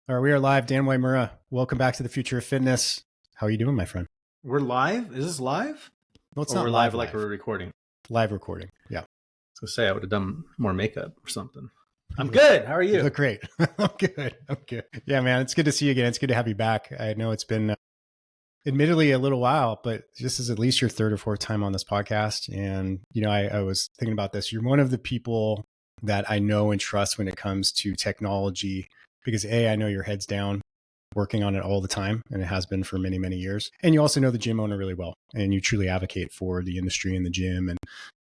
All right, we are live. Dan Uyemura, welcome back to the future of fitness. How are you doing, my friend? We're live? Is this live? No, it's Or not we're live live like live. we're recording? Live recording. Yeah. So say I would have done more makeup or something. I'm good. How are You you? look great. I'm good. I'm good. Yeah, man, it's good to see you again. It's good to have you back. I know it's been admittedly a little while, but this is at least your third or fourth time on this podcast. And, I was thinking about this. You're one of the people that I know and trust when it comes to technology because I know your head's down working on it all the time, and it has been for many, many years. And you also know the gym owner really well, and you truly advocate for the industry and the gym,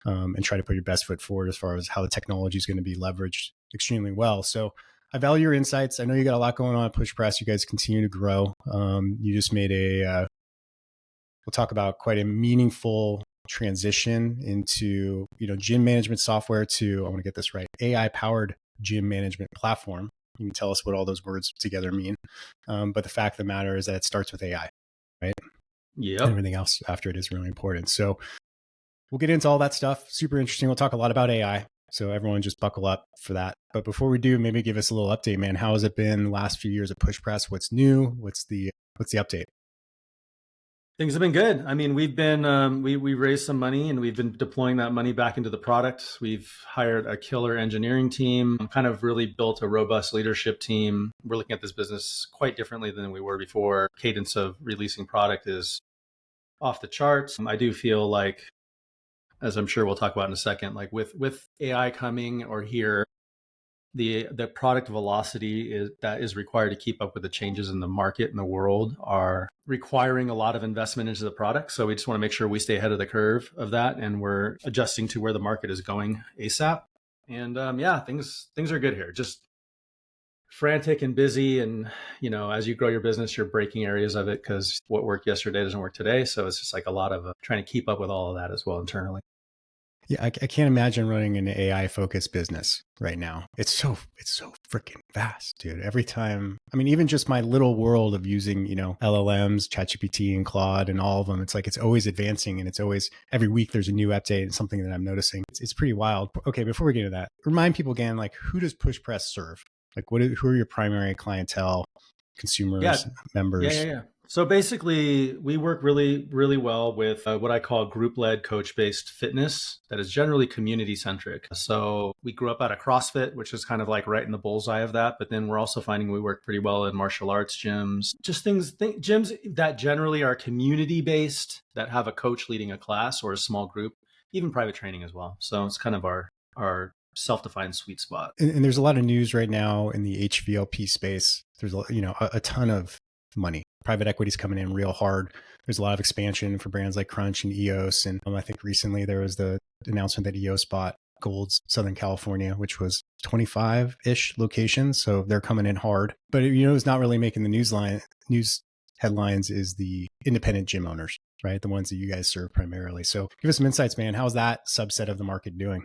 and try to put your best foot forward as far as how the technology is going to be leveraged extremely well. So I value your insights. I know you got a lot going on at PushPress. You guys continue to grow. You just made we'll talk about quite a meaningful transition into gym management software to, I want to get this right, AI powered gym management platform. You can tell us what all those words together mean. But the fact of the matter is that it starts with AI, right? Yep. And everything else after it is really important. So we'll get into all that stuff. Super interesting. We'll talk a lot about AI. So everyone just buckle up for that. But before we do, maybe give us a little update, man. How has it been the last few years at PushPress? What's new? What's the update? Things have been good. I mean, we've been we raised some money and we've been deploying that money back into the product. We've hired a killer engineering team, kind of really built a robust leadership team. We're looking at this business quite differently than we were before. Cadence of releasing product is off the charts. I do feel like, as I'm sure we'll talk about in a second, like with AI coming or here, the product velocity that is required to keep up with the changes in the market and the world are requiring a lot of investment into the product. So we just want to make sure we stay ahead of the curve of that, and we're adjusting to where the market is going ASAP. And things are good here. Just frantic and busy, and as you grow your business, you're breaking areas of it because what worked yesterday doesn't work today. So it's just like a lot of trying to keep up with all of that as well internally. Yeah, I can't imagine running an AI focused business right now. It's so freaking fast, dude. Every time, I mean, even just my little world of using, LLMs, ChatGPT and Claude and all of them, it's like it's always advancing, and it's always every week there's a new update and something that I'm noticing. It's pretty wild. Okay, before we get into that, remind people again, like, who does PushPress serve? Like, who are your primary clientele, consumers, members? Yeah. So basically, we work really, really well with what I call group-led, coach-based fitness that is generally community-centric. So we grew up out of CrossFit, which is kind of like right in the bullseye of that. But then we're also finding we work pretty well in martial arts gyms, just gyms that generally are community-based, that have a coach leading a class or a small group, even private training as well. So it's kind of our self-defined sweet spot. And there's a lot of news right now in the HVLP space. There's a ton of money. Private equity's coming in real hard. There's a lot of expansion for brands like Crunch and EOS. And I think recently there was the announcement that EOS bought Gold's Southern California, which was 25-ish locations. So they're coming in hard. But who's not really making the news headlines is the independent gym owners, right? The ones that you guys serve primarily. So give us some insights, man. How's that subset of the market doing?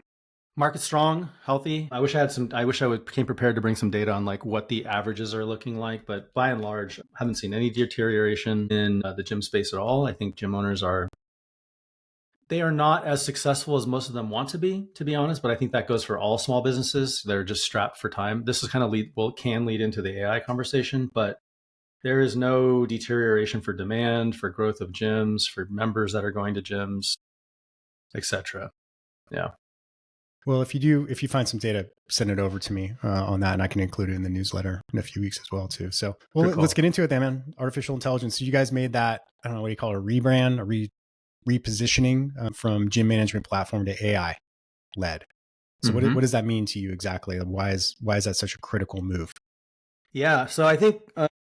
Market strong, healthy. I wish I came prepared to bring some data on like what the averages are looking like, but by and large, I haven't seen any deterioration in the gym space at all. I think gym owners they are not as successful as most of them want to be honest, but I think that goes for all small businesses. They're just strapped for time. This is kind of can lead into the AI conversation, but there is no deterioration for demand, for growth of gyms, for members that are going to gyms, etc. Yeah. Well, if you find some data, send it over to me on that, and I can include it in the newsletter in a few weeks as well too. So, let's get into it then, man. Artificial intelligence. So you guys made that, I don't know, what do you call it, a rebrand, a repositioning from gym management platform to AI led. So what does that mean to you exactly? Why is that such a critical move? Yeah, so I think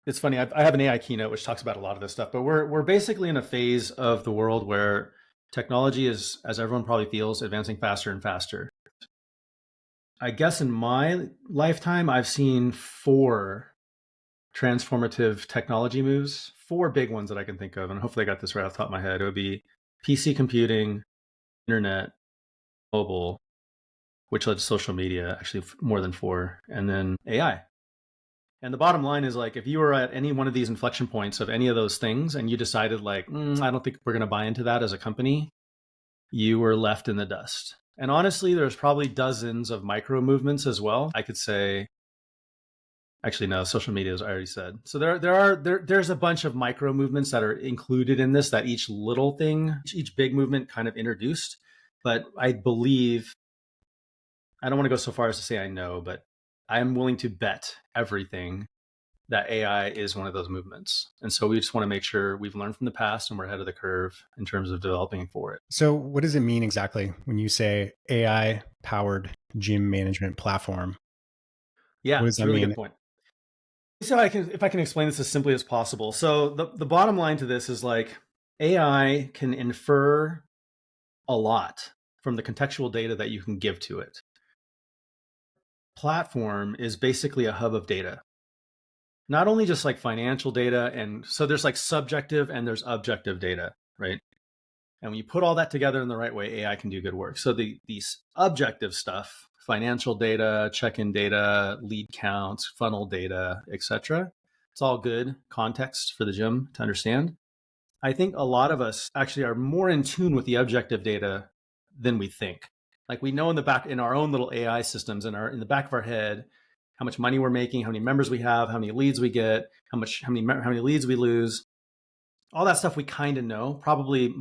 it's funny. I have an AI keynote which talks about a lot of this stuff, but we're basically in a phase of the world where technology is, as everyone probably feels, advancing faster and faster. I guess in my lifetime, I've seen 4 transformative technology moves, 4 big ones that I can think of. And hopefully I got this right off the top of my head. It would be PC computing, internet, mobile, which led to social media, actually more than 4, and then AI. And the bottom line is, like, if you were at any one of these inflection points of any of those things and you decided like, I don't think we're going to buy into that as a company, you were left in the dust. And honestly, there's probably dozens of micro movements as well. I could say Actually, no, social media, as I already said. So there's a bunch of micro movements that are included in this, that each little thing, each big movement kind of introduced. But I believe, I don't want to go so far as to say I know, but I'm willing to bet everything that AI is one of those movements. And so we just want to make sure we've learned from the past and we're ahead of the curve in terms of developing for it. So what does it mean exactly when you say AI powered gym management platform? Yeah, What does it's a that really mean? good point. So if I can explain this as simply as possible. So the bottom line to this is like AI can infer a lot from the contextual data that you can give to it. Platform is basically a hub of data, not only just like financial data. And so there's like subjective and there's objective data, right? And when you put all that together in the right way, AI can do good work. So these objective stuff, financial data, check-in data, lead counts, funnel data, etc., it's all good context for the gym to understand. I think a lot of us actually are more in tune with the objective data than we think. Like we know in the back, in our own little AI systems, in the back of our head, how much money we're making, how many members we have, how many leads we get, how many leads we lose. All that stuff we kind of know, probably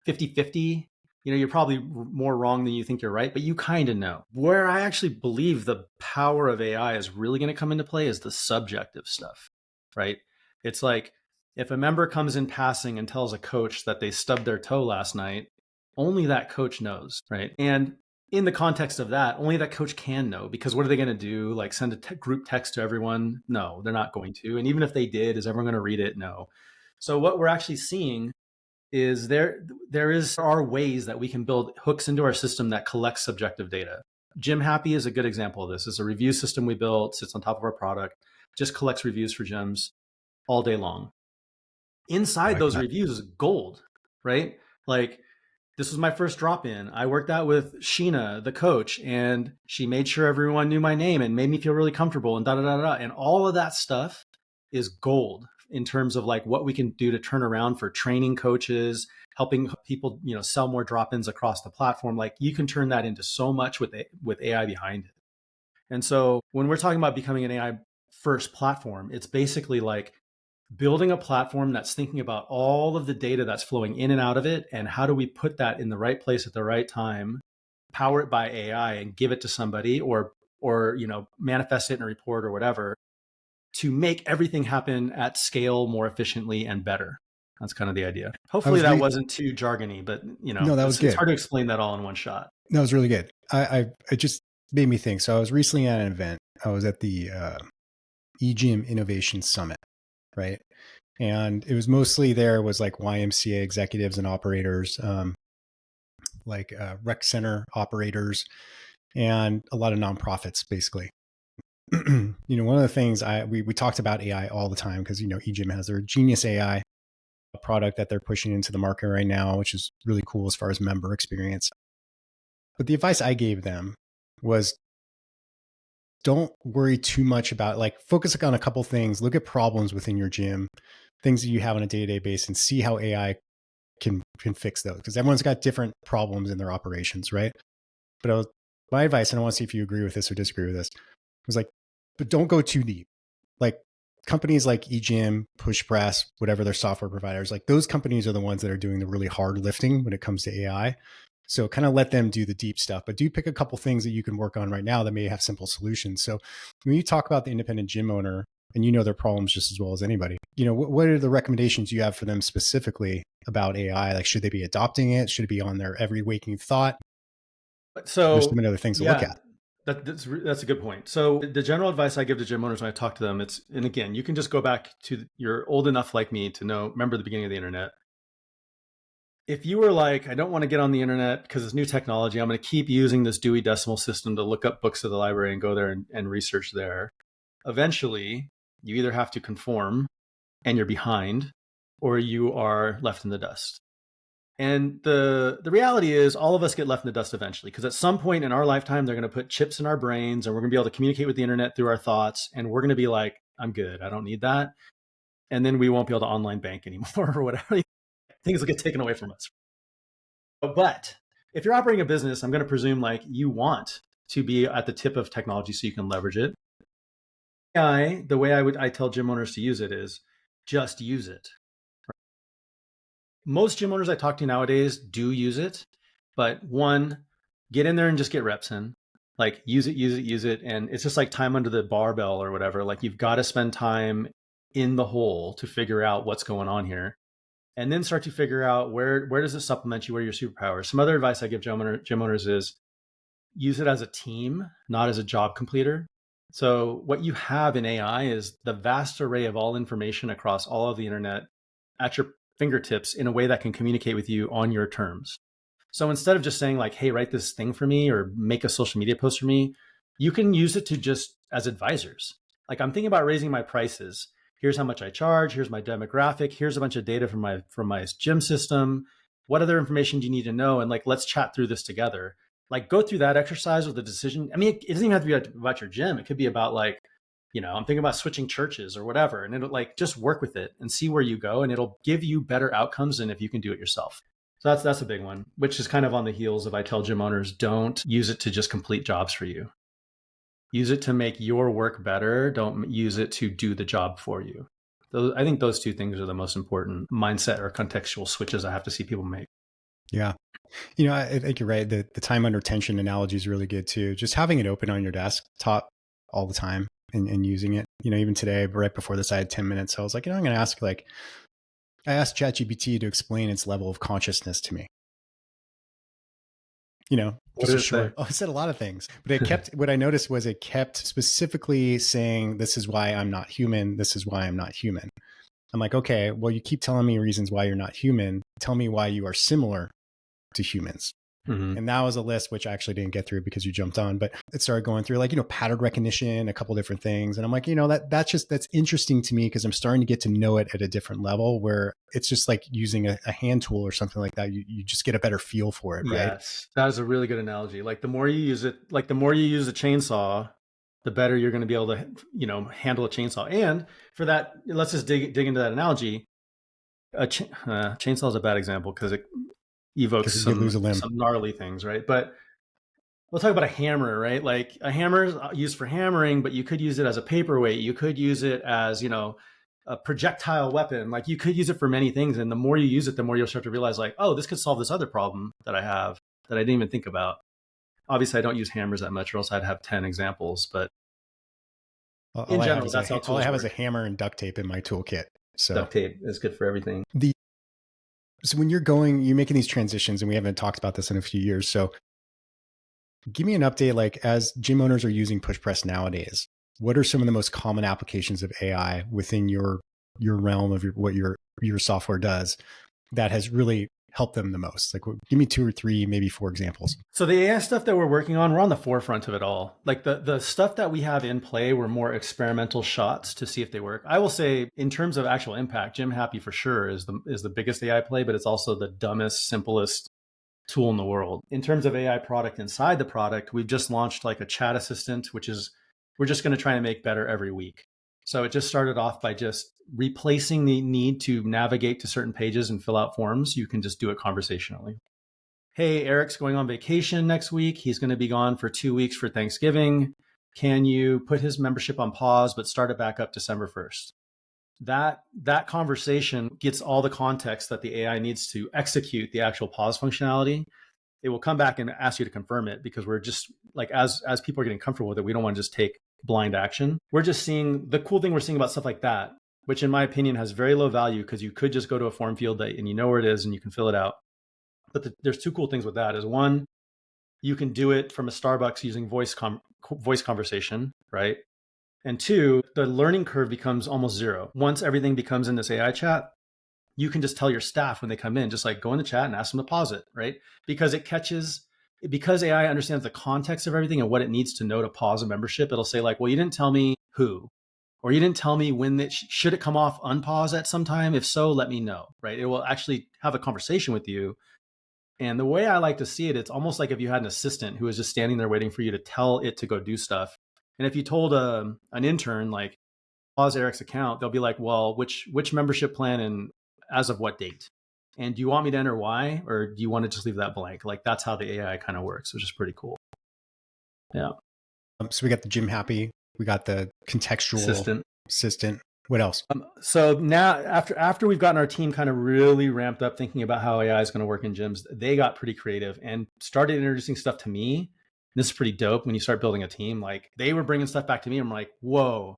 50-50. You're probably more wrong than you think you're right, but you kind of know. Where I actually believe the power of AI is really going to come into play is the subjective stuff, right? It's like if a member comes in passing and tells a coach that they stubbed their toe last night, only that coach knows, right? And in the context of that, only that coach can know, because what are they going to do? Like send a group text to everyone? No, they're not going to. And even if they did, is everyone going to read it? No. So what we're actually seeing is there are ways that we can build hooks into our system that collect subjective data. Gym Happy is a good example of this. It's a review system we built, sits on top of our product, just collects reviews for gyms all day long. I Inside like those that. reviews is gold, right? Like this was my first drop in. I worked out with Sheena, the coach, and she made sure everyone knew my name and made me feel really comfortable and da da da da. And all of that stuff is gold in terms of like what we can do to turn around for training coaches, helping people, sell more drop-ins across the platform. Like you can turn that into so much with AI behind it. And so when we're talking about becoming an AI first platform, it's basically like building a platform that's thinking about all of the data that's flowing in and out of it, and how do we put that in the right place at the right time, power it by AI and give it to somebody, or manifest it in a report or whatever, to make everything happen at scale more efficiently and better. That's kind of the idea. I Hopefully was that wasn't too jargony, but No, that was it's good. hard to explain that all in one shot. That was really good. It just made me think. So I was recently at an event. I was at the eGym Innovation Summit, right? And it was mostly there was like YMCA executives and operators, like rec center operators, and a lot of nonprofits, basically. One of the things we talked about AI all the time because eGym has their Genius AI product that they're pushing into the market right now, which is really cool as far as member experience. But the advice I gave them was don't worry too much about, like, focus on a couple things, look at problems within your gym, things that you have on a day-to-day basis, and see how AI can fix those, because everyone's got different problems in their operations, right? But my advice, and I want to see if you agree with this or disagree with this, was like, but don't go too deep. Like companies like eGym, PushPress, whatever their software providers, like those companies are the ones that are doing the really hard lifting when it comes to AI. So kind of let them do the deep stuff, but do pick a couple things that you can work on right now that may have simple solutions. So when you talk about the independent gym owner, and their problems just as well as anybody, what are the recommendations you have for them specifically about AI? Like, should they be adopting it? Should it be on their every waking thought? There's so So many other things to look yeah, at. that's a good point. So the general advice I give to gym owners when I talk to them, and again, you can just go back to, you're old enough like me to remember the beginning of the internet. If you were like, I don't want to get on the internet because it's new technology, I'm going to keep using this Dewey Decimal System to look up books at the library and go there and research there. Eventually, you either have to conform and you're behind, or you are left in the dust. And the reality is all of us get left in the dust eventually, because at some point in our lifetime, they're going to put chips in our brains and we're going to be able to communicate with the internet through our thoughts. And we're going to be like, I'm good. I don't need that. And then we won't be able to online bank anymore or whatever. Things will get taken away from us. But if you're operating a business, I'm going to presume like you want to be at the tip of technology so you can leverage it. AI, the way I tell gym owners to use it is just use it. Most gym owners I talk to nowadays do use it, but one, get in there and just get reps in. Like use it, use it, use it. And it's just like time under the barbell or whatever. Like you've got to spend time in the hole to figure out what's going on here. And then start to figure out where does it supplement you, what are your superpowers. Some other advice I give gym owners is use it as a team, not as a job completer. So what you have in AI is the vast array of all information across all of the internet at your fingertips in a way that can communicate with you on your terms. So instead of just saying like, hey, write this thing for me or make a social media post for me, you can use it to just as advisors. Like I'm thinking about raising my prices. Here's how much I charge. Here's my demographic. Here's a bunch of data from my gym system. What other information do you need to know? And like, let's chat through this together. Like go through that exercise with the decision. I mean, it doesn't even have to be about your gym. It could be about like, I'm thinking about switching churches or whatever. And it'll like just work with it and see where you go. And it'll give you better outcomes than if you can do it yourself. So that's a big one, which is kind of on the heels of I tell gym owners, don't use it to just complete jobs for you. Use it to make your work better. Don't use it to do the job for you. I think those two things are the most important mindset or contextual switches I have to see people make. Yeah. I think you're right. The time under tension analogy is really good too. Just having it open on your desktop all the time and using it. Even today, right before this, I had 10 minutes. So I was like, I'm going to ask, I asked ChatGPT to explain its level of consciousness to me. What did it say? Oh, it said a lot of things, but what I noticed was it kept specifically saying, this is why I'm not human. This is why I'm not human. I'm like, okay, well, you keep telling me reasons why you're not human. Tell me why you are similar to humans. Mm-hmm. And that was a list, which I actually didn't get through because you jumped on, but it started going through pattern recognition, a couple different things. And I'm like, that's interesting to me because I'm starting to get to know it at a different level where it's just like using a hand tool or something like that. You just get a better feel for it, right? Yes, that is a really good analogy. Like the more you use it, like the more you use a chainsaw, the better you're going to be able to, handle a chainsaw. And for that, let's just dig into that analogy. Chainsaw is a bad example because it evokes some gnarly things, right? But we'll talk about a hammer, right? Like a hammer is used for hammering, but you could use it as a paperweight. You could use it as, a projectile weapon. Like you could use it for many things. And the more you use it, the more you'll start to realize like, oh, this could solve this other problem that I have that I didn't even think about. Obviously, I don't use hammers that much or else I'd have 10 examples. But in general, that's how tools all I have is a hammer and duct tape in my toolkit. So duct tape is good for everything. So when you're making these transitions, and we haven't talked about this in a few years. So give me an update, like as gym owners are using PushPress nowadays, what are some of the most common applications of AI within your realm of what your software does that has really helped them the most? Like give me 2 or 3, maybe 4 examples. So the AI stuff that we're working on, we're on the forefront of it all. Like the stuff that we have in play, we're more experimental shots to see if they work. I will say in terms of actual impact, Gym Happy for sure is the biggest AI play, but it's also the dumbest, simplest tool in the world. In terms of AI product inside the product, we've just launched like a chat assistant, which is, we're just going to try and make better every week. So it just started off by just replacing the need to navigate to certain pages and fill out forms. You can just do it conversationally. Hey, Eric's going on vacation next week. He's going to be gone for 2 weeks for Thanksgiving. Can you put his membership on pause, but start it back up December 1st? That conversation gets all the context that the AI needs to execute the actual pause functionality. It will come back and ask you to confirm it because we're just like, as people are getting comfortable with it, we don't want to just take blind action. We're just seeing the cool thing we're seeing about stuff like that, which in my opinion has very low value because you could just go to a form field and you know where it is and you can fill it out. But there's 2 cool things with that is one, you can do it from a Starbucks using voice conversation, right? And 2, the learning curve becomes almost 0. Once everything becomes in this AI chat, you can just tell your staff when they come in, just like go in the chat and ask them to pause it, right? Because because AI understands the context of everything and what it needs to know to pause a membership, it'll say like, well, you didn't tell me who, or you didn't tell me when should it come off unpause at some time? If so, let me know, right? It will actually have a conversation with you. And the way I like to see it, it's almost like if you had an assistant who was just standing there waiting for you to tell it to go do stuff. And if you told an intern, like, pause Eric's account, they'll be like, well, which membership plan and as of what date? And do you want me to enter why? Or do you want to just leave that blank? Like, that's how the AI kind of works, which is pretty cool. Yeah. So we got the Gym Happy We got the contextual assistant. What else? So now after we've gotten our team kind of really ramped up thinking about how AI is going to work in gyms, they got pretty creative and started introducing stuff to me. This is pretty dope when you start building a team. Like they were bringing stuff back to me. I'm like, whoa,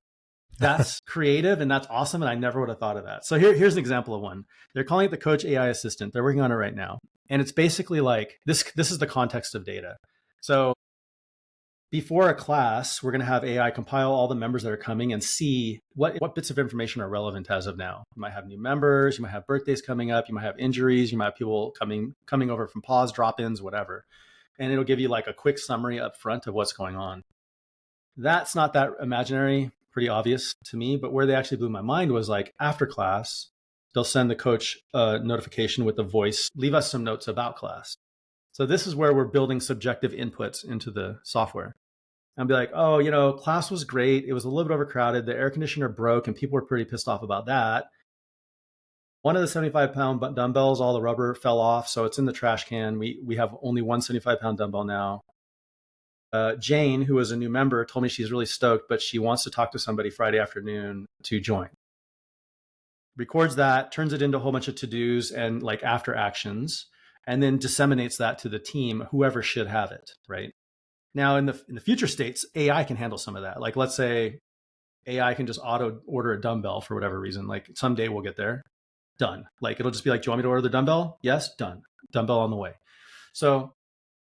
that's creative and that's awesome. And I never would have thought of that. So here's an example of one. They're calling it the Coach AI Assistant. They're working on it right now. And it's basically like this is the context of data. So before a class, we're going to have AI compile all the members that are coming and see what bits of information are relevant as of now. You might have new members, you might have birthdays coming up, you might have injuries, you might have people coming over from pause, drop-ins, whatever. And it'll give you like a quick summary up front of what's going on. That's not that imaginary, pretty obvious to me, but where they actually blew my mind was like after class, they'll send the coach a notification with the voice, leave us some notes about class. So this is where we're building subjective inputs into the software. And be like, oh, class was great. It was a little bit overcrowded. The air conditioner broke and people were pretty pissed off about that. One of the 75-pound dumbbells, all the rubber fell off. So it's in the trash can. We have only one 75-pound dumbbell now. Jane, who is a new member, told me she's really stoked, but she wants to talk to somebody Friday afternoon to join. Records that, turns it into a whole bunch of to-dos and like after actions, and then disseminates that to the team, whoever should have it, right? Now, in the future states, AI can handle some of that. Like, let's say AI can just auto order a dumbbell for whatever reason. Like, someday we'll get there. Done. Like, it'll just be like, do you want me to order the dumbbell? Yes, done. Dumbbell on the way. So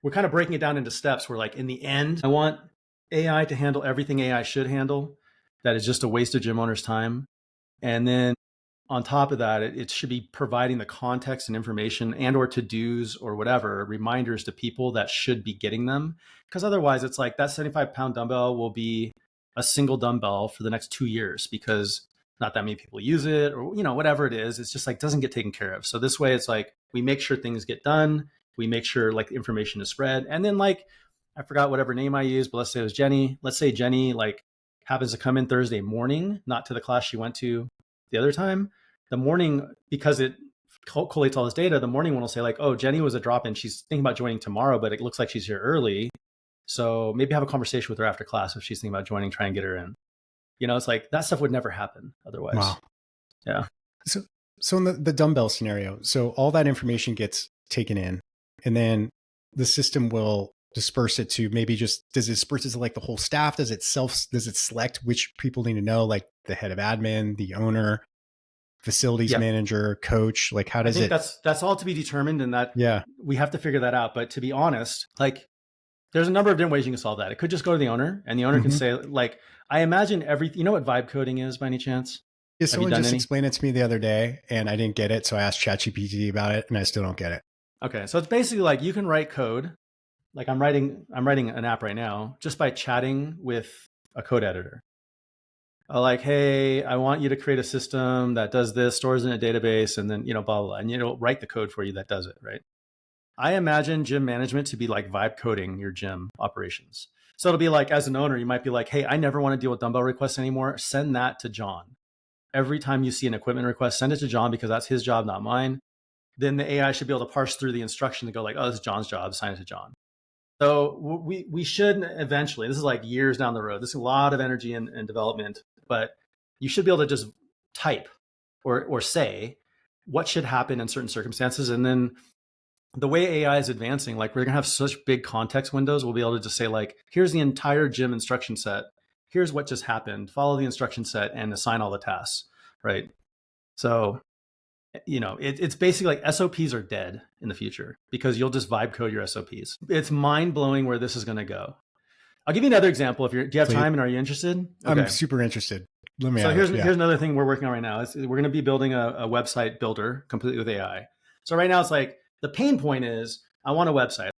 we're kind of breaking it down into steps where, like, in the end, I want AI to handle everything AI should handle. That is just a waste of gym owners' time. And then on top of that, it should be providing the context and information and or to-dos or whatever, reminders to people that should be getting them. Because otherwise it's like that 75-pound dumbbell will be a single dumbbell for the next 2 years because not that many people use it or, whatever it is. It's just like doesn't get taken care of. So this way it's like we make sure things get done. We make sure like information is spread. And then like, I forgot whatever name I used, but let's say it was Jenny. Let's say Jenny like happens to come in Thursday morning, not to the class she went to the other time. The morning, because it collates all this data, the morning one will say like, oh, Jenny was a drop-in. She's thinking about joining tomorrow, but it looks like she's here early. So maybe have a conversation with her after class if she's thinking about joining, try and get her in. It's like that stuff would never happen otherwise. Wow. Yeah. So in the dumbbell scenario, so all that information gets taken in and then the system will disperse it to maybe does it disperse it to like the whole staff? Does it select which people need to know, like the head of admin, the owner, facilities manager, coach? Like how does that's all to be determined, and that we have to figure that out. But to be honest, like there's a number of different ways you can solve that. It could just go to the owner and the owner can say like, I imagine you know what vibe coding is by any chance? Yeah, someone just explained it to me the other day and I didn't get it. So I asked ChatGPT about it and I still don't get it. Okay. So it's basically like you can write code. Like I'm writing an app right now just by chatting with a code editor. Like, hey, I want you to create a system that does this, stores in a database, and then, blah, blah, blah. And it'll write the code for you that does it, right? I imagine gym management to be like vibe coding your gym operations. So it'll be like, as an owner, you might be like, hey, I never want to deal with dumbbell requests anymore. Send that to John. Every time you see an equipment request, send it to John because that's his job, not mine. Then the AI should be able to parse through the instruction to go like, oh, this is John's job, assign it to John. So we should eventually, this is like years down the road, this is a lot of energy and development, but you should be able to just type or say what should happen in certain circumstances. And then the way AI is advancing, like we're gonna have such big context windows, we'll be able to just say like, here's the entire gym instruction set. Here's what just happened. Follow the instruction set and assign all the tasks, right? So, it's basically like SOPs are dead in the future because you'll just vibe code your SOPs. It's mind blowing where this is going to go. I'll give you another example. Do you have time and are you interested? Okay. I'm super interested. Here's another thing we're working on right now. We're going to be building a website builder completely with AI. So right now it's like the pain point is I want a website.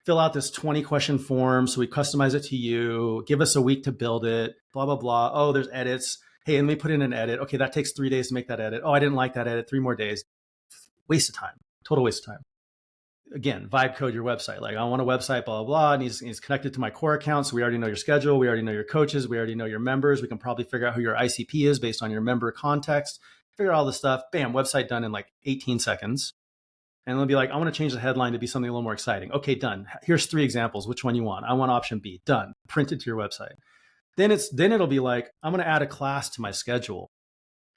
Fill out this 20 question form. So we customize it to you. Give us a week to build it. Blah, blah, blah. Oh, there's edits. Hey, and let me put in an edit. Okay, that takes 3 days to make that edit. Oh, I didn't like that edit. 3 more days. Waste of time. Total waste of time. Again, vibe code your website. Like I want a website, blah, blah, blah. And he's connected to my core account. So we already know your schedule. We already know your coaches. We already know your members. We can probably figure out who your ICP is based on your member context. Figure out all this stuff. Bam, website done in like 18 seconds. And they'll be like, I want to change the headline to be something a little more exciting. Okay, done. Here's 3 examples. Which one you want? I want option B. Done. Print it to your website. then it'll be like, I'm going to add a class to my schedule.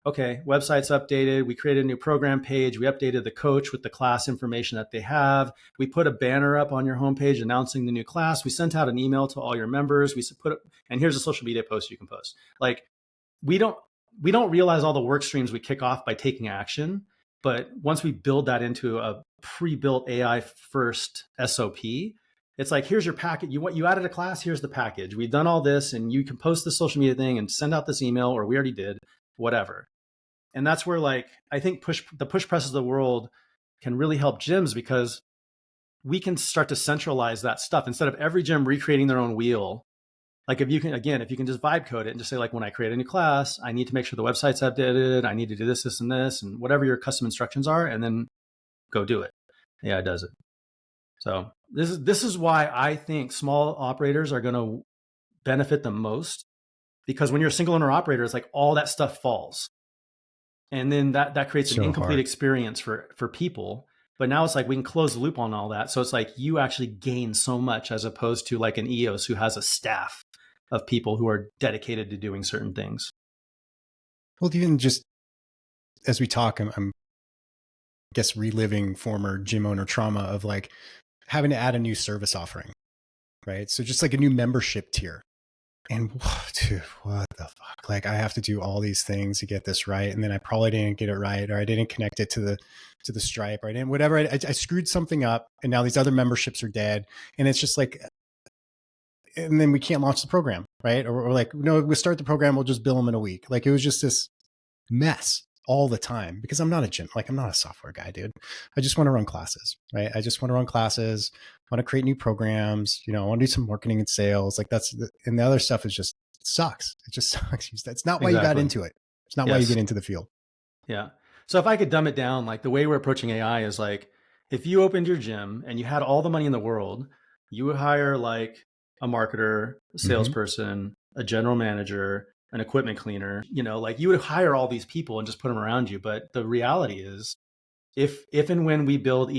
Okay, website's updated. We created a new program page. We updated the coach with the class information that they have. We put a banner up on your homepage announcing the new class. We sent out an email to all your members. And here's a social media post you can post. Like, we don't realize all the work streams we kick off by taking action. But once we build that into a pre-built AI first SOP, it's like, here's your packet. You added a class, here's the package. We've done all this, and you can post the social media thing and send out this email, or we already did, whatever. And that's where, like, I think the push presses of the world can really help gyms, because we can start to centralize that stuff instead of every gym recreating their own wheel. Like, if you can just vibe code it and just say, like, when I create a new class, I need to make sure the website's updated. I need to do this, this, and this, and whatever your custom instructions are, and then go do it. AI does it. So this is why I think small operators are going to benefit the most, because when you're a single owner operator, it's like all that stuff falls. And then that creates an incomplete experience for people. But now it's like we can close the loop on all that. So it's like you actually gain so much, as opposed to like an EOS who has a staff of people who are dedicated to doing certain things. Well, even just as we talk, I'm I guess reliving former gym owner trauma of like having to add a new service offering, right? So just like a new membership tier. And dude, what the fuck? Like, I have to do all these things to get this right, and then I probably didn't get it right, or I didn't connect it to the Stripe, or I didn't whatever. I screwed something up, and now these other memberships are dead, and it's just like, and then we can't launch the program, right? Or like, no, we'll start the program, we'll just bill them in a week. Like, it was just this mess all the time, because I'm not a gym, like I'm not a software guy, dude. I just want to run classes, right? I just want to run classes, want to create new programs, I want to do some marketing and sales. Like and the other stuff is just sucks. It just sucks. That's not why you got into it. It's not why you get into the field. Yeah. So if I could dumb it down, like the way we're approaching AI is like, if you opened your gym and you had all the money in the world, you would hire like a marketer, a salesperson, a general manager, an equipment cleaner, like you would hire all these people and just put them around you. But the reality is, if and when we build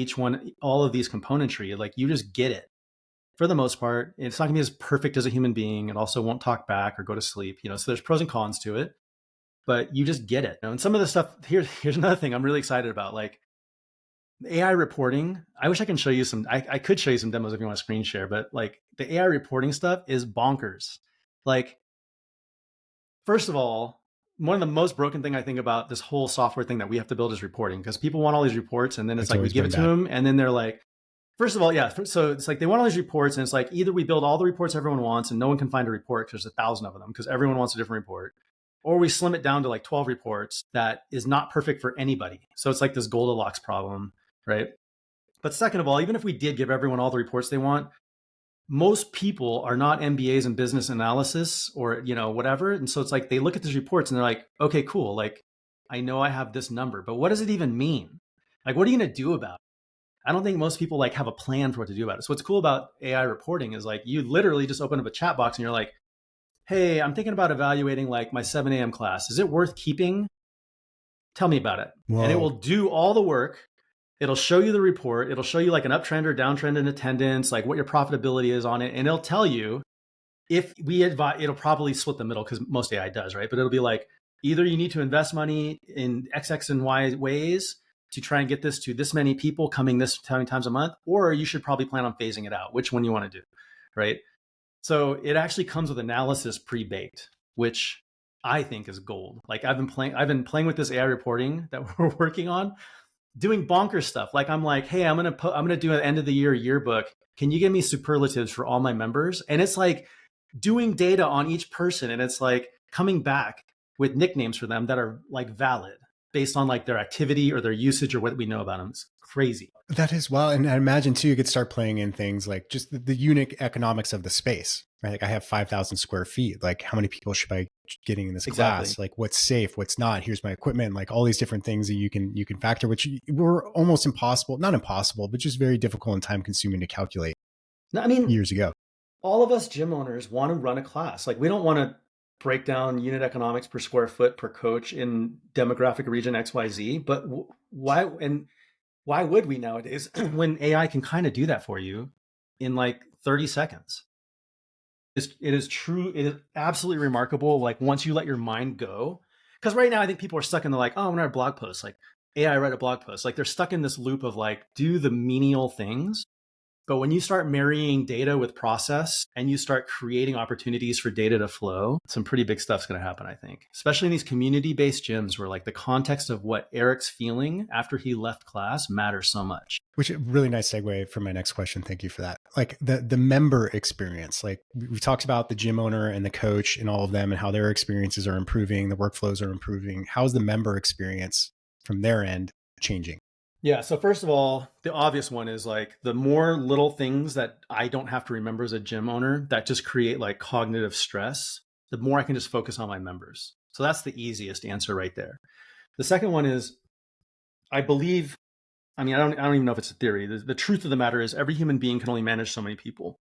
all of these componentry, like you just get it for the most part. It's not gonna be as perfect as a human being. It also won't talk back or go to sleep, so there's pros and cons to it, but you just get it. And some of the stuff, here's another thing I'm really excited about, like AI reporting. I wish I can show you I could show you some demos if you want to screen share, but like the AI reporting stuff is bonkers. Like, first of all, one of the most broken thing I think about this whole software thing that we have to build is reporting, because people want all these reports, and then it's like we give it to them, and then they're like, first of all, yeah. So it's like they want all these reports, and it's like either we build all the reports everyone wants and no one can find a report because there's 1,000 of them because everyone wants a different report, or we slim it down to like 12 reports that is not perfect for anybody. So it's like this Goldilocks problem, right? But second of all, even if we did give everyone all the reports they want, most people are not MBAs in business analysis or, whatever. And so it's like they look at these reports and they're like, okay, cool. Like, I know I have this number, but what does it even mean? Like, what are you going to do about it? I don't think most people like have a plan for what to do about it. So what's cool about AI reporting is like you literally just open up a chat box and you're like, hey, I'm thinking about evaluating like my 7 a.m. class. Is it worth keeping? Tell me about it. Whoa. And it will do all the work. It'll show you the report. It'll show you like an uptrend or downtrend in attendance, like what your profitability is on it. And it'll tell you if we advise, it'll probably split the middle because most AI does, right? But it'll be like, either you need to invest money in X and Y ways to try and get this to this many people coming this many times a month, or you should probably plan on phasing it out, which one you want to do, right? So it actually comes with analysis pre-baked, which I think is gold. Like I've been playing with this AI reporting that we're working on, doing bonkers stuff. Like I'm like, hey, I'm gonna do an end of the year yearbook. Can you give me superlatives for all my members? And it's like doing data on each person, and it's like coming back with nicknames for them that are like valid based on like their activity or their usage or what we know about them. It's crazy. That is well, and I imagine too, you could start playing in things like just the unique economics of the space, right? Like I have 5,000 square feet. Like how many people should I getting in this class? Like what's safe, what's not? Here's my equipment. Like all these different things that you can factor, which were almost impossible, not impossible, but just very difficult and time consuming to calculate. I mean, years ago. All of us gym owners want to run a class. Like we don't want to break down unit economics per square foot per coach in demographic region XYZ, but why would we nowadays when AI can kind of do that for you in like 30 seconds? It is true. It is absolutely remarkable. Like once you let your mind go, because right now I think people are stuck in the like, oh, I'm gonna write a blog post, like AI write a blog post. Like they're stuck in this loop of like, do the menial things. But when you start marrying data with process and you start creating opportunities for data to flow, some pretty big stuff's going to happen, I think. Especially in these community-based gyms where like the context of what Eric's feeling after he left class matters so much. Which is a really nice segue for my next question. Thank you for that. Like the member experience, like we've talked about the gym owner and the coach and all of them and how their experiences are improving, the workflows are improving. How's the member experience from their end changing? Yeah. So first of all, the obvious one is like the more little things that I don't have to remember as a gym owner that just create like cognitive stress, the more I can just focus on my members. So that's the easiest answer right there. The second one is I believe, I mean, I don't even know if it's a theory. The truth of the matter is every human being can only manage so many people,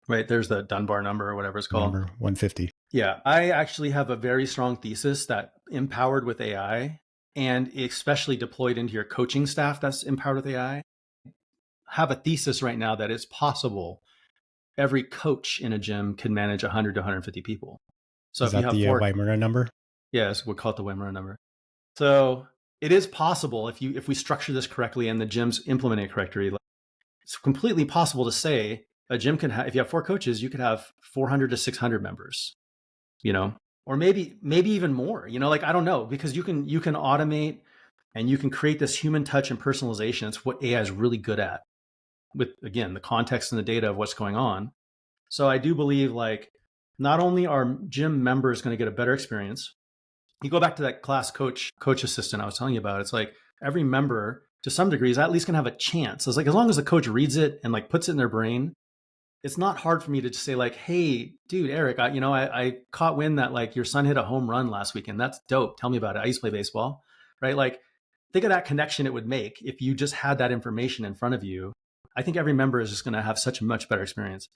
right? There's the Dunbar number or whatever it's called. Number 150. Yeah. I actually have a very strong thesis that empowered with AI and especially deployed into your coaching staff that's empowered with AI, have a thesis right now that it's possible every coach in a gym can manage 100 to 150 people. So Is if you that have the Uyemura number? yes, we'll call it the Uyemura number. So it is possible if we structure this correctly and the gyms implement it correctly, it's completely possible to say a gym can have, if you have 4 coaches, you could have 400 to 600 members, you know, or maybe even more, you know, like, I don't know, because you can automate and you can create this human touch and personalization. It's what AI is really good at with, again, the context and the data of what's going on. So I do believe like not only are gym members going to get a better experience, you go back to that class coach assistant I was telling you about. It's like every member to some degree is at least going to have a chance. It's like as long as the coach reads it and like puts it in their brain, it's not hard for me to just say like, hey, dude, Eric, I caught wind that like your son hit a home run last weekend. That's dope. Tell me about it. I used to play baseball, right? Like think of that connection it would make if you just had that information in front of you. I think every member is just going to have such a much better experience.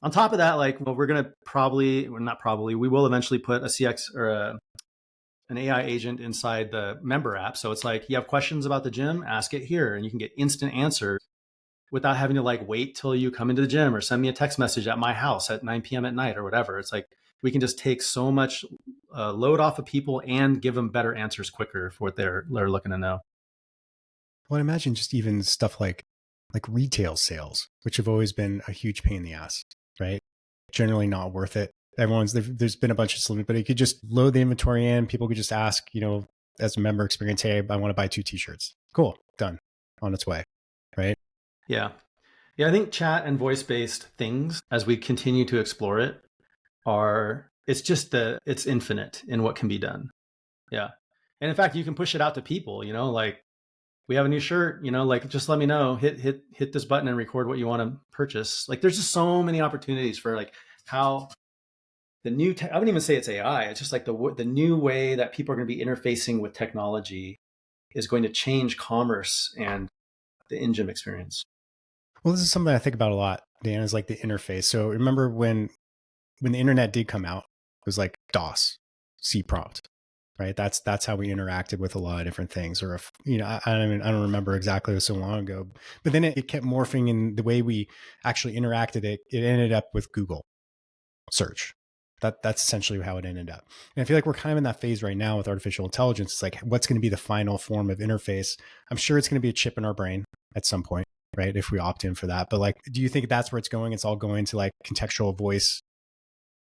On top of that, like, well, we're going to we will eventually put a CX or an AI agent inside the member app. So it's like you have questions about the gym, ask it here, and you can get instant answers without having to like wait till you come into the gym or send me a text message at my house at 9 p.m. at night or whatever. It's like we can just take so much load off of people and give them better answers quicker for what they're looking to know. Well, I imagine just even stuff like retail sales, which have always been a huge pain in the ass, right? Generally not worth it. There's been a bunch of solutions, but you could just load the inventory in. People could just ask, you know, as a member experience, hey, I want to buy 2 t-shirts. Cool, done, on its way, right? Yeah. Yeah, I think chat and voice-based things, as we continue to explore it, it's infinite in what can be done. Yeah. And in fact, you can push it out to people, you know, like we have a new shirt, you know, like just let me know, hit this button and record what you want to purchase. Like there's just so many opportunities for like how the new, I wouldn't even say it's AI. It's just like the new way that people are going to be interfacing with technology is going to change commerce and the in-gym experience. Well, this is something I think about a lot, Dan, is like the interface. So remember when the internet did come out, it was like DOS, C prompt, right? That's how we interacted with a lot of different things. Or if, you know, I don't remember exactly, it was so long ago, but then it kept morphing in the way we actually interacted. It ended up with Google search. That's essentially how it ended up. And I feel like we're kind of in that phase right now with artificial intelligence. It's like, what's going to be the final form of interface? I'm sure it's going to be a chip in our brain at some point, right? If we opt in for that. But like, do you think that's where it's going? It's all going to like contextual voice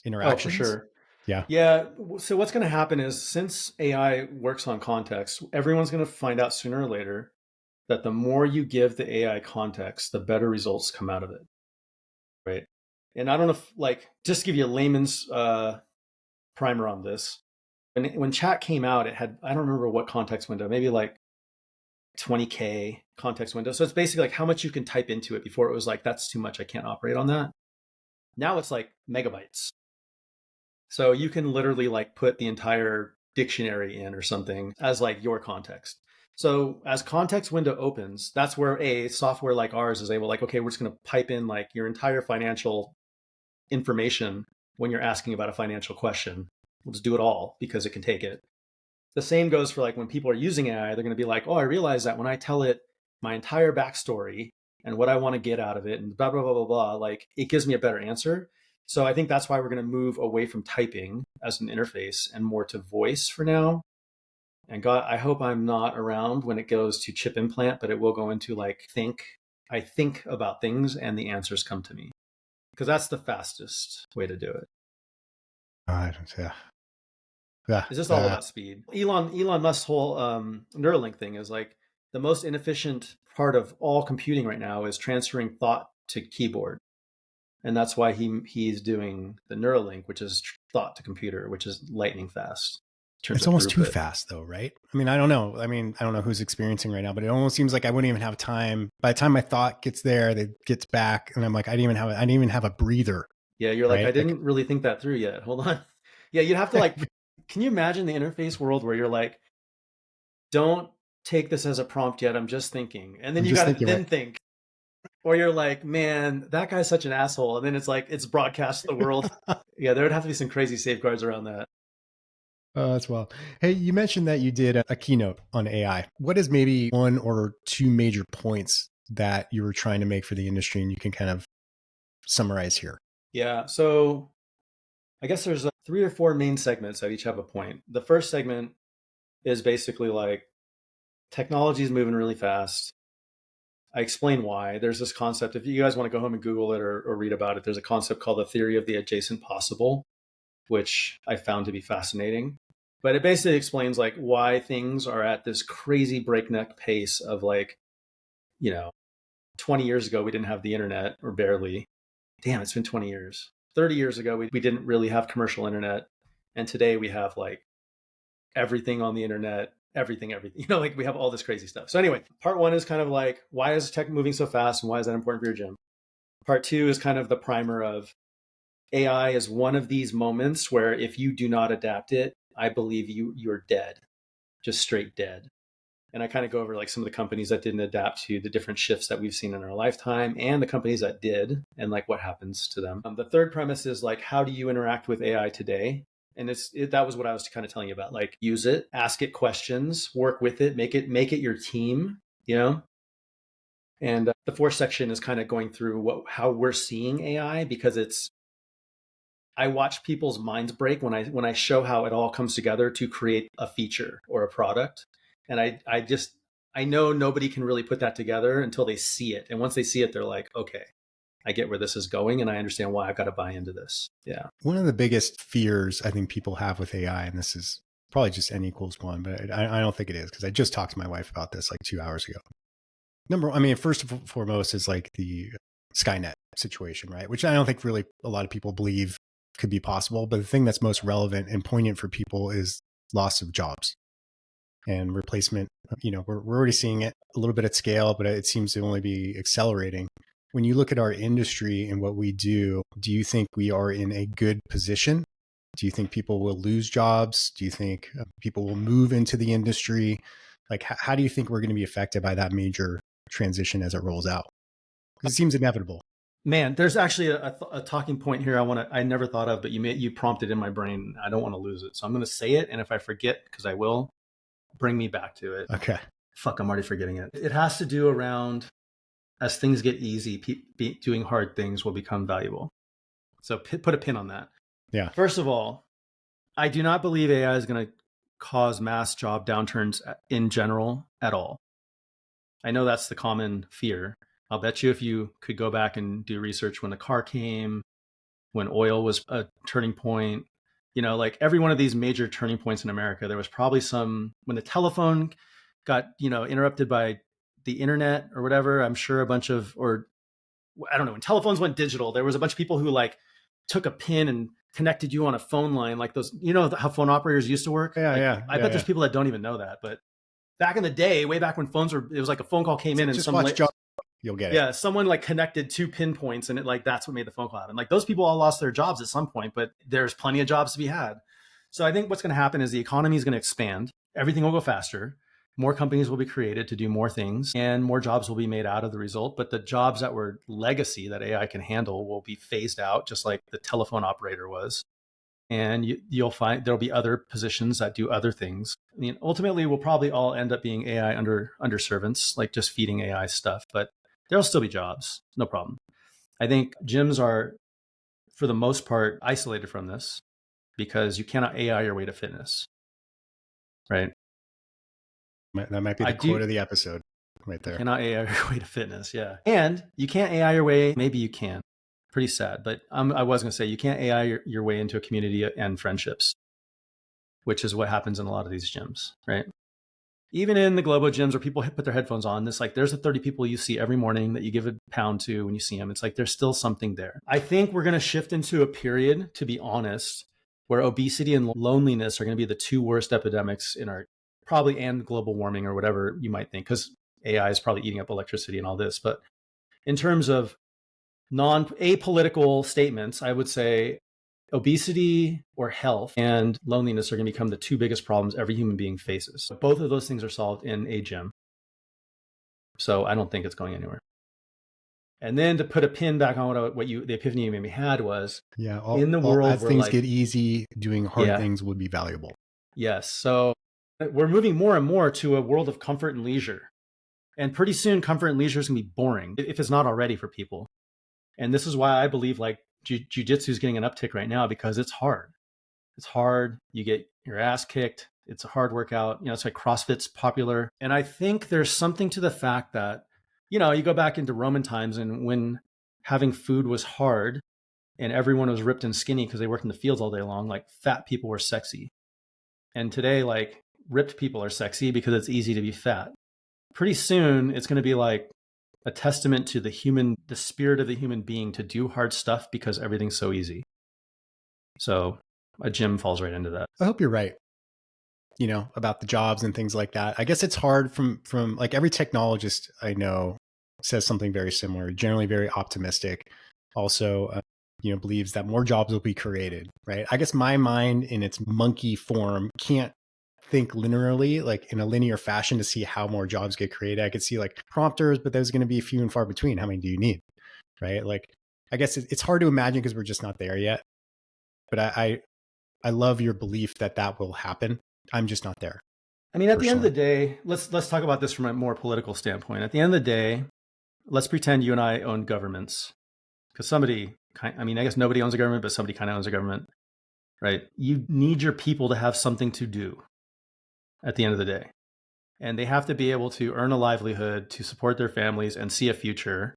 interactions? Oh, for sure. Yeah. Yeah. So what's going to happen is since AI works on context, everyone's going to find out sooner or later that the more you give the AI context, the better results come out of it. Right. And I don't know if like, just to give you a layman's primer on this. When chat came out, it had, I don't remember what context window, maybe like 20K context window. So it's basically like how much you can type into it. Before it was like, that's too much, I can't operate on that. Now it's like megabytes. So you can literally like put the entire dictionary in or something as like your context. So as context window opens, that's where a software like ours is able, like, okay, we're just going to pipe in like your entire financial information when you're asking about a financial question. We'll just do it all because it can take it. The same goes for like when people are using AI, they're going to be like, oh, I realize that when I tell it my entire backstory and what I want to get out of it and blah, blah, blah, blah, blah, like it gives me a better answer. So I think that's why we're going to move away from typing as an interface and more to voice for now. And God, I hope I'm not around when it goes to chip implant, but it will go into like think. I think about things and the answers come to me, because that's the fastest way to do it. Yeah. Yeah. It's just all about speed. Elon Musk's whole Neuralink thing is like the most inefficient part of all computing right now is transferring thought to keyboard. And that's why he's doing the Neuralink, which is thought to computer, which is lightning fast. It's almost too fast though, right? I mean, I don't know. I don't know who's experiencing right now, but it almost seems like I wouldn't even have time. By the time my thought gets there, it gets back, and I'm like, I didn't even have a breather. Yeah, you're like, I didn't really think that through yet. Hold on. Yeah, you'd have to like, can you imagine the interface world where you're like, don't take this as a prompt yet, I'm just thinking. And then you got to then think. Or you're like, man, that guy's such an asshole. And then it's like, it's broadcast to the world. Yeah, there would have to be some crazy safeguards around that. Oh, that's well. Hey, you mentioned that you did a keynote on AI. What is maybe one or two major points that you were trying to make for the industry, and you can kind of summarize here? Yeah, so I guess there's 3 or 4 main segments that each have a point. The first segment is basically like technology is moving really fast. I explain why. There's this concept, if you guys want to go home and Google it or read about it, there's a concept called the theory of the adjacent possible, which I found to be fascinating. But it basically explains like why things are at this crazy breakneck pace of like, 20 years ago, we didn't have the internet, or barely. Damn, it's been 20 years. 30 years ago, we didn't really have commercial internet. And today we have like everything on the internet, everything, like we have all this crazy stuff. So anyway, part 1 is kind of like, why is tech moving so fast and why is that important for your gym? Part 2 is kind of the primer of AI is one of these moments where if you do not adapt it, I believe you're dead, just straight dead. And I kind of go over like some of the companies that didn't adapt to the different shifts that we've seen in our lifetime and the companies that did and like what happens to them. The third premise is like, how do you interact with AI today? And that was what I was kind of telling you about, like use it, ask it questions, work with it, make it your team, And the fourth section is kind of going through how we're seeing AI, because I watch people's minds break when I show how it all comes together to create a feature or a product. And I know nobody can really put that together until they see it. And once they see it, they're like, okay, I get where this is going and I understand why I've got to buy into this. Yeah. One of the biggest fears I think people have with AI, and this is probably just N equals 1, but I don't think it is, because I just talked to my wife about this like 2 hours ago. First and foremost is like the Skynet situation, right? Which I don't think really a lot of people believe could be possible. But the thing that's most relevant and poignant for people is loss of jobs and replacement. We're already seeing it a little bit at scale, but it seems to only be accelerating. When you look at our industry and what we do you think we are in a good position? Do you think people will lose jobs? Do you think people will move into the industry? Like, how do you think we're going to be affected by that major transition as it rolls out? It seems inevitable. Man, there's actually a talking point here I never thought of, but you prompted in my brain. I don't want to lose it. So I'm going to say it. And if I forget, because I will, bring me back to it. Okay. Fuck, I'm already forgetting it. It has to do around, as things get easy, doing hard things will become valuable. So put a pin on that. Yeah. First of all, I do not believe AI is going to cause mass job downturns in general at all. I know that's the common fear. I'll bet you if you could go back and do research when the car came, when oil was a turning point, like every one of these major turning points in America, there was probably when the telephone got, interrupted by the internet or whatever, I'm sure when telephones went digital, there was a bunch of people who like took a pin and connected you on a phone line, like those, how phone operators used to work. Yeah. I bet there's people that don't even know that, but back in the day, way back when it was like a phone call came in and you'll get it. Yeah, someone like connected 2 pinpoints and that's what made the phone call happen. Like those people all lost their jobs at some point, but there's plenty of jobs to be had. So I think what's going to happen is the economy is going to expand. Everything will go faster. More companies will be created to do more things and more jobs will be made out of the result. But the jobs that were legacy that AI can handle will be phased out, just like the telephone operator was. And you'll find there'll be other positions that do other things. Ultimately, we'll probably all end up being AI under servants, like just feeding AI stuff. But there'll still be jobs, no problem. I think gyms are for the most part, isolated from this because you cannot AI your way to fitness, right? That might be the quote of the episode right there. You cannot AI your way to fitness, yeah. And you can't AI your way, maybe you can. Pretty sad, but I was going to say you can't AI your way into a community and friendships, which is what happens in a lot of these gyms, right? Even in the Globo gyms where people put their headphones on, it's like there's the 30 people you see every morning that you give a pound to when you see them. It's like there's still something there. I think we're going to shift into a period, to be honest, where obesity and loneliness are going to be the two worst epidemics in our probably, and global warming or whatever you might think, because AI is probably eating up electricity and all this. But in terms of apolitical statements, I would say obesity or health and loneliness are going to become the two biggest problems every human being faces. Both of those things are solved in a gym. So I don't think it's going anywhere. And then to put a pin back on the epiphany you maybe had was, in the world as things get easy, doing hard things would be valuable. Yes. So we're moving more and more to a world of comfort and leisure. And pretty soon, comfort and leisure is going to be boring if it's not already for people. And this is why I believe like jiu-jitsu is getting an uptick right now, because it's hard. It's hard. You get your ass kicked. It's a hard workout. It's like CrossFit's popular. And I think there's something to the fact that, you go back into Roman times, and when having food was hard and everyone was ripped and skinny because they worked in the fields all day long, like fat people were sexy. And today, like ripped people are sexy because it's easy to be fat. Pretty soon, it's going to be like a testament to the spirit of the human being to do hard stuff because everything's so easy. So a gym falls right into that. I hope you're right, about the jobs and things like that. I guess it's hard from like every technologist I know says something very similar, generally very optimistic. Also, believes that more jobs will be created, right? I guess my mind in its monkey form can't think linearly, like in a linear fashion, to see how more jobs get created. I could see like prompters, but there's going to be few and far between. How many do you need, right? Like, I guess it's hard to imagine because we're just not there yet. But I love your belief that will happen. I'm just not there. I mean, at the end of the day, let's talk about this from a more political standpoint. At the end of the day, let's pretend you and I own governments, because I guess nobody owns a government, but somebody kind of owns a government, right? You need your people to have something to do at the end of the day. And they have to be able to earn a livelihood, to support their families and see a future.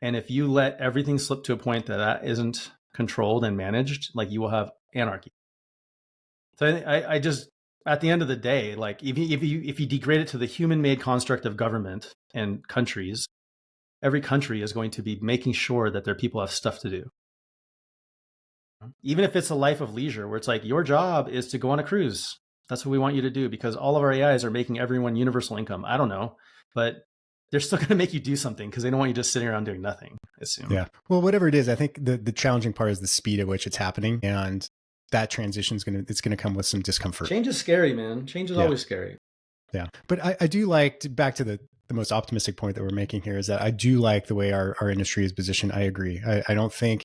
And if you let everything slip to a point that isn't controlled and managed, like you will have anarchy. So I just, at the end of the day, like if you degrade it to the human-made construct of government and countries, every country is going to be making sure that their people have stuff to do. Even if it's a life of leisure where it's like your job is to go on a cruise. That's what we want you to do, because all of our AIs are making everyone universal income. I don't know, but they're still going to make you do something because they don't want you just sitting around doing nothing, I assume. Yeah. Well, whatever it is, I think the challenging part is the speed at which it's happening. And that transition is going to come with some discomfort. Change is scary, man. Change is always scary. Yeah. But I do like, back to the most optimistic point that we're making here, is that I do like the way our industry is positioned. I agree. I don't think,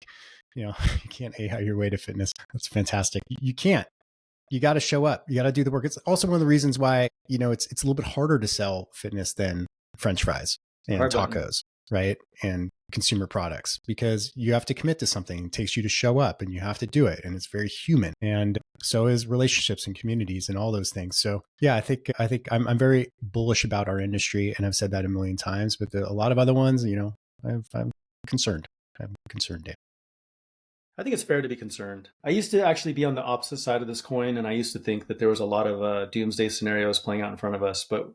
you can't AI your way to fitness. That's fantastic. You can't. You got to show up. You got to do the work. It's also one of the reasons why, it's a little bit harder to sell fitness than French fries and tacos, right? And consumer products, because you have to commit to something. It takes you to show up and you have to do it. And it's very human. And so is relationships and communities and all those things. So yeah, I think I'm very bullish about our industry, and I've said that a million times, but a lot of other ones, I'm concerned. I'm concerned, Dan. I think it's fair to be concerned. I used to actually be on the opposite side of this coin, and I used to think that there was a lot of doomsday scenarios playing out in front of us. But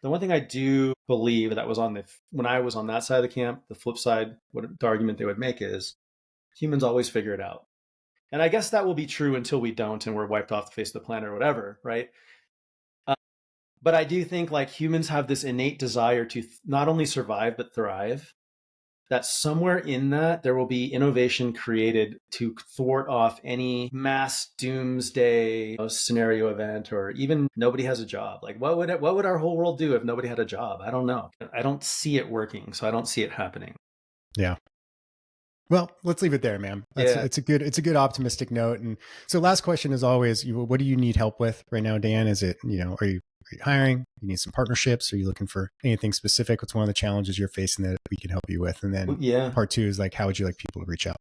the one thing I do believe that was when I was on that side of the camp, the flip side, what the argument they would make is humans always figure it out. And I guess that will be true until we don't and we're wiped off the face of the planet or whatever, right? But I do think like humans have this innate desire to not only survive, but thrive. That somewhere in that there will be innovation created to thwart off any mass doomsday scenario event, or even nobody has a job. Like what would our whole world do if nobody had a job? I don't know. I don't see it working, so I don't see it happening. Yeah. Well, let's leave it there, man. It's a good optimistic note. And so last question is always, what do you need help with right now, Dan? Is it, are you hiring? You need some partnerships? Are you looking for anything specific? What's one of the challenges you're facing that we can help you with? And then part two is like, how would you like people to reach out?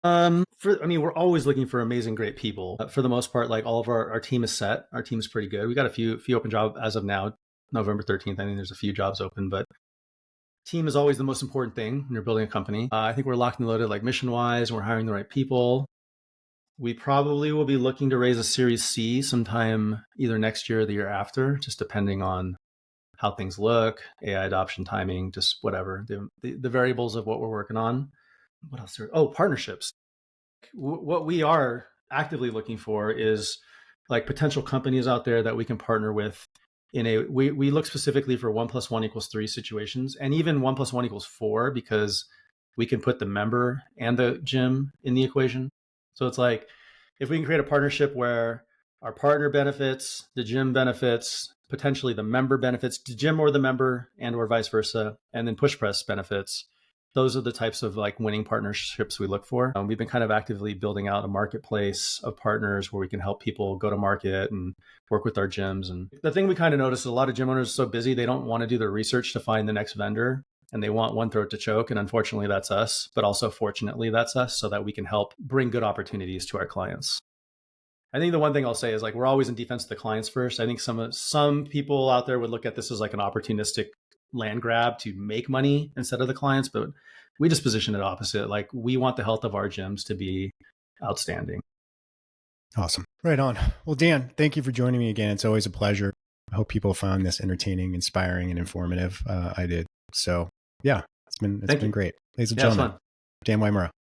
We're always looking for amazing, great people. For the most part, like all of our team is set. Our team is pretty good. We got a few open jobs as of now, November 13th. I think there's a few jobs open, but team is always the most important thing when you're building a company. I think we're locked and loaded, like mission wise, and we're hiring the right people. We probably will be looking to raise a Series C sometime either next year or the year after, just depending on how things look, AI adoption timing, just whatever the variables of what we're working on. What else? Partnerships. What we are actively looking for is like potential companies out there that we can partner with. We look specifically for 1+1=3 situations, and even 1+1=4, because we can put the member and the gym in the equation. So it's like, if we can create a partnership where our partner benefits, the gym benefits, potentially the member benefits, the gym or the member, and or vice versa, and then PushPress benefits. Those are the types of like winning partnerships we look for. We've been kind of actively building out a marketplace of partners where we can help people go to market and work with our gyms. And the thing we kind of noticed is a lot of gym owners are so busy, they don't want to do their research to find the next vendor, and they want one throat to choke. And unfortunately, that's us. But also, fortunately, that's us, so that we can help bring good opportunities to our clients. I think the one thing I'll say is, like, we're always in defense of the clients first. I think some people out there would look at this as like an opportunistic land grab to make money instead of the clients, but we just position it opposite. Like, we want the health of our gyms to be outstanding. Awesome. Right on. Well, Dan, thank you for joining me again. It's always a pleasure. I hope people found this entertaining, inspiring, and informative. I did. So yeah, it's been great. Ladies and gentlemen, Dan Uyemura.